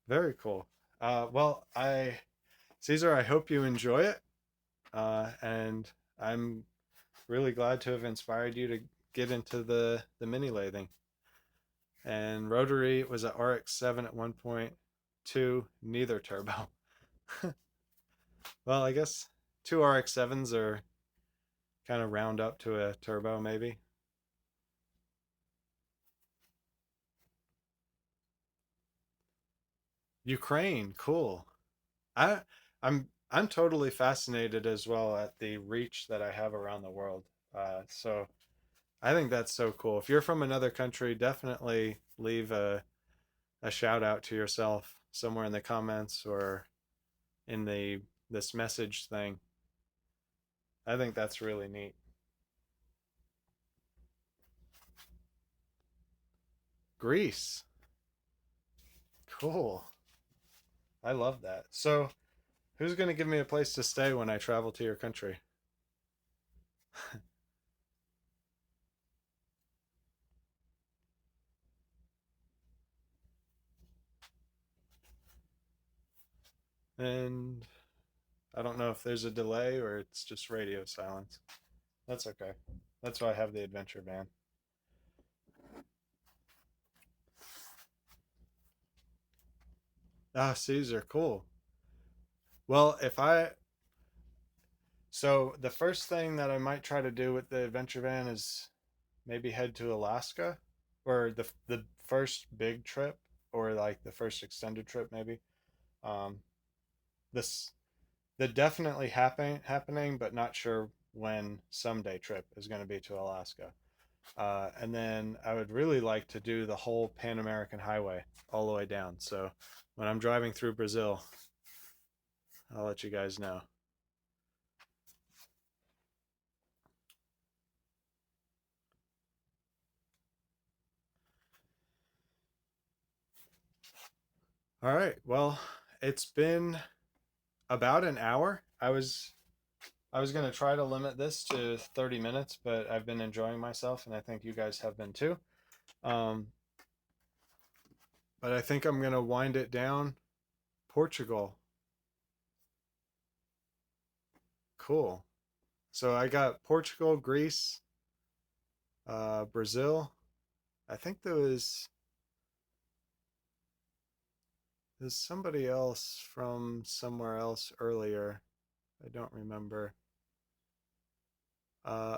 Speaker 1: Very cool. Well, I Caesar, I hope you enjoy it. And I'm really glad to have inspired you to get into the mini lathing. And rotary was a RX-7 at 1.2, neither turbo. Well, I guess two RX-7s are kind of round up to a turbo maybe. Ukraine, cool. I I'm totally fascinated as well at the reach that I have around the world. So I think that's so cool. If you're from another country, definitely leave a shout out to yourself somewhere in the comments or in the this message thing. I think that's really neat. Greece, cool. I love that. So who's going to give me a place to stay when I travel to your country? And I don't know if there's a delay or it's just radio silence. That's okay. That's why I have the adventure van. Ah, Caesar, cool. Well, if I so the first thing that I might try to do with the adventure van is maybe head to Alaska, or the first big trip, or like the first extended trip maybe. Um, this the definitely happening, but not sure when someday trip is going to be to Alaska. And then I would really like to do the whole Pan American Highway all the way down. So when I'm driving through Brazil, I'll let you guys know. All right. Well, it's been about an hour. I was going to try to limit this to 30 minutes, but I've been enjoying myself and I think you guys have been too. Um, but I think I'm going to wind it down. Portugal. Cool. So I got Portugal, Greece, Brazil. I think there's somebody else from somewhere else earlier. I don't remember. Uh,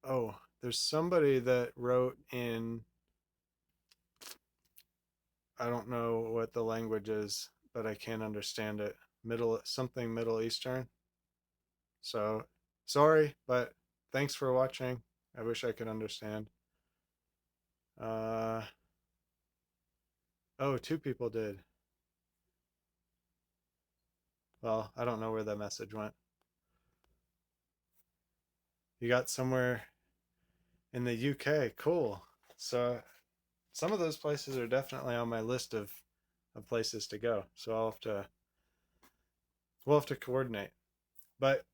Speaker 1: oh, there's somebody that wrote in, I don't know what the language is, but I can't understand it. Middle Eastern. So sorry, but thanks for watching. I wish I could understand. Uh, oh, two people did. Well, I don't know where that message went. You got somewhere in the UK. Cool. So some of those places are definitely on my list of places to go. So we'll have to coordinate. But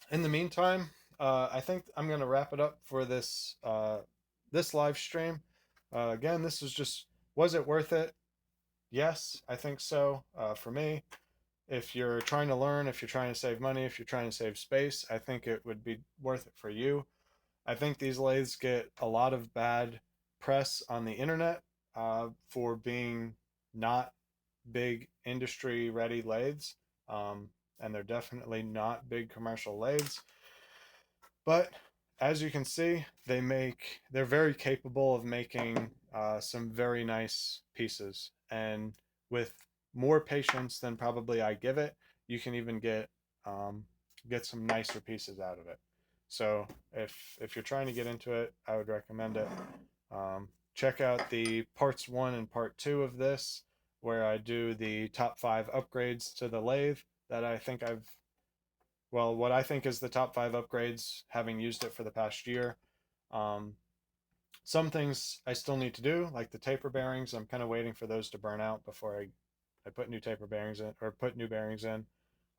Speaker 1: in the meantime, I think I'm going to wrap it up for this live stream. Again, this was it worth it? Yes, I think so. For me, if you're trying to learn, if you're trying to save money, if you're trying to save space, I think it would be worth it for you. I think these lathes get a lot of bad press on the internet for being not big industry ready lathes. Um, and they're definitely not big commercial lathes. But as you can see, they're very capable of making some very nice pieces. And with more patience than probably I give it, you can even um, get some nicer pieces out of it. So if you're trying to get into it, I would recommend it. Check out the parts 1 and part 2 of this, where I do the top 5 upgrades to the lathe that I think what I think is the top 5 upgrades, having used it for the past year. Um, some things I still need to do, like the taper bearings. I'm kind of waiting for those to burn out before I put new taper bearings in or put new bearings in.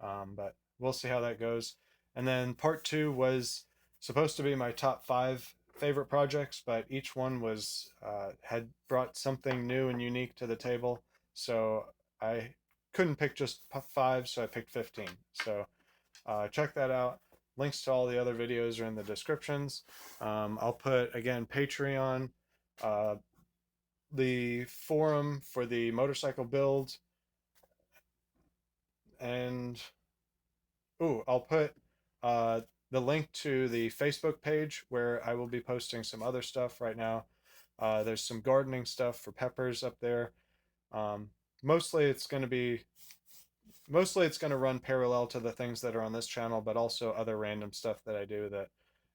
Speaker 1: But we'll see how that goes. And then part 2 was supposed to be my top 5 favorite projects, but each one had brought something new and unique to the table. So I couldn't pick just 5, so I picked 15. So check that out. Links to all the other videos are in the descriptions. I'll put, again, Patreon, uh, the forum for the motorcycle build, and I'll put uh, the link to the Facebook page where I will be posting some other stuff right now. There's some gardening stuff for peppers up there. Um, mostly it's going to be Mostly it's going to run parallel to the things that are on this channel, but also other random stuff that I do that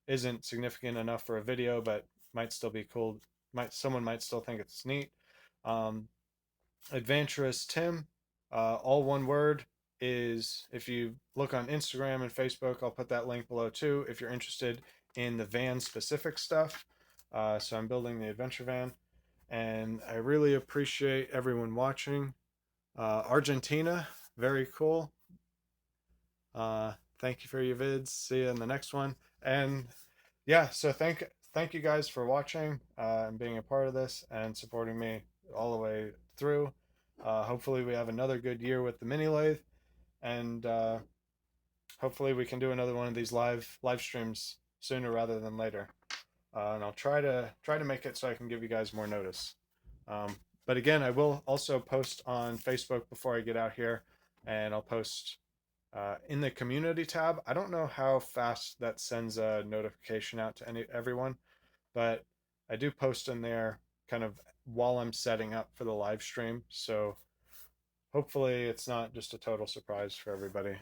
Speaker 1: isn't significant enough for a video, but might still be cool. Someone might still think it's neat. Um, Adventurous Tim, all one word, is if you look on Instagram and Facebook, I'll put that link below too if you're interested in the van specific stuff. So I'm building the adventure van, and I really appreciate everyone watching. Argentina, very cool. Thank you for your vids. See you in the next one. And yeah, so thank you guys for watching and being a part of this and supporting me all the way through. Hopefully we have another good year with the mini lathe, and hopefully we can do another one of these live streams sooner rather than later. And I'll try to make it so I can give you guys more notice. But again, I will also post on Facebook before I get out here, and I'll post in the community tab. I don't know how fast that sends a notification out to everyone, but I do post in there kind of while I'm setting up for the live stream. So hopefully it's not just a total surprise for everybody.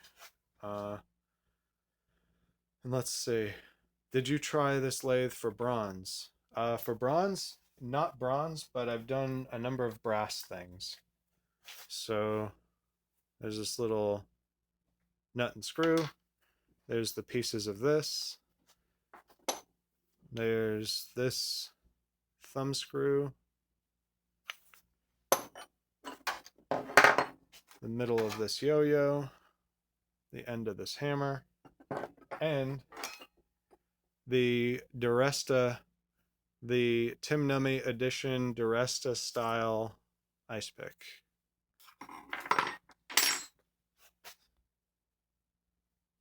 Speaker 1: And let's see. Did you try this lathe for bronze? For bronze, not bronze, but I've done a number of brass things. So there's this little nut and screw. There's the pieces of this. There's this thumb screw. The middle of this yo-yo. The end of this hammer. And the Duresta, the TimNummy edition Duresta style ice pick.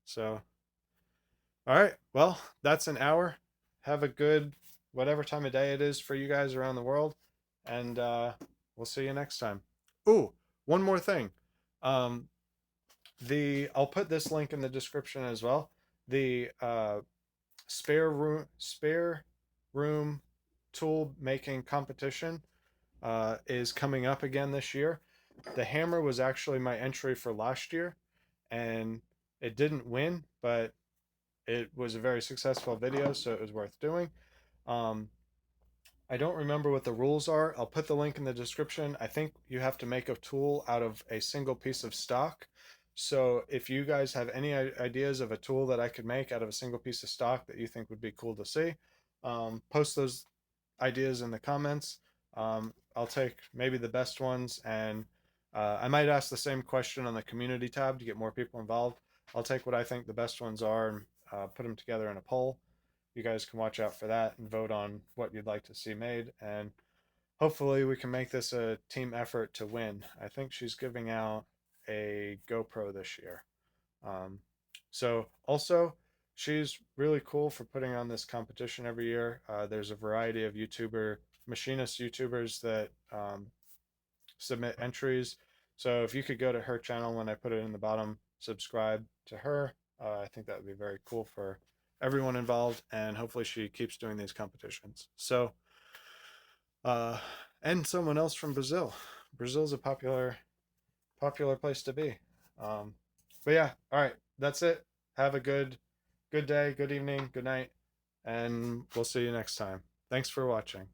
Speaker 1: So, all right, well, that's an hour. Have a good whatever time of day it is for you guys around the world, and we'll see you next time. Ooh, one more thing. Um, I'll put this link in the description as well. The spare room tool making competition is coming up again this year. The hammer was actually my entry for last year, and it didn't win, but it was a very successful video, so it was worth doing. Um, I don't remember what the rules are. I'll put the link in the description. I think you have to make a tool out of a single piece of stock. So if you guys have any ideas of a tool that I could make out of a single piece of stock that you think would be cool to see, post those ideas in the comments. I'll take maybe the best ones, and I might ask the same question on the community tab to get more people involved. I'll take what I think the best ones are and put them together in a poll. You guys can watch out for that and vote on what you'd like to see made, and hopefully we can make this a team effort to win. I think she's giving out a GoPro this year. So also, she's really cool for putting on this competition every year. There's a variety of machinist YouTubers that submit entries. So if you could go to her channel when I put it in the bottom, subscribe to her. I think that would be very cool for everyone involved, and hopefully she keeps doing these competitions. So, uh, and someone else from Brazil. Brazil's a popular place to be. Um, but yeah, all right, that's it. Have a good day, good evening, good night, and we'll see you next time. Thanks for watching.